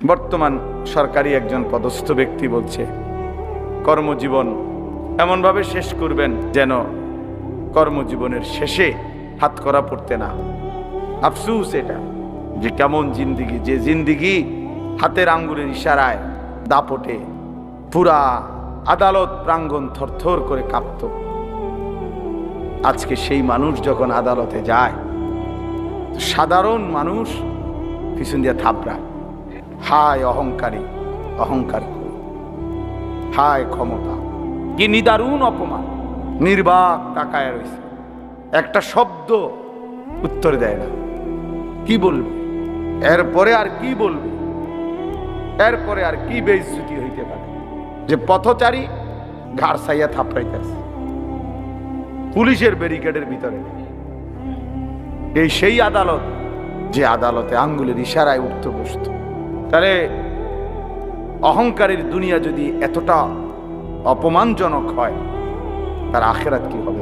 বর্তমান সরকারি একজন পদস্থ ব্যক্তি বলছে কর্মজীবন এমনভাবে শেষ করবেন যেন কর্মজীবনের শেষে হাতকড়া পড়তে না। আফসুস এটা যে কেমন জিন্দিগি, যে জিন্দিগি হাতের আঙ্গুলের ইশারায় দাপটে পুরা আদালত প্রাঙ্গণ থরথর করে কাঁপত। আজকে সেই মানুষ যখন আদালতে যায়, সাধারণ মানুষ পিছন দিয়ে থাপড়ায়, হায় অহংকারী, অহংকার, হায় ক্ষমতা, কি নিদারুণ অপমান। নির্বাক তাকায় রয়েছে, একটা শব্দ উত্তর দেয় না। কি বলবে এরপরে? আর কি বলবে এরপরে? আর কি বেইজ্জতি হইতে পারে যে পথচারী ঘাড় ছাইয়া থাপড়াইতেছে পুলিশের ব্যারিকেডের ভিতরে। এই সেই আদালত যে আদালতে আঙ্গুলের ইশারায় উঠতে বসত। তাহলে অহংকারের দুনিয়া যদি এতটা অপমানজনক হয়, তার আখিরাত কি হবে?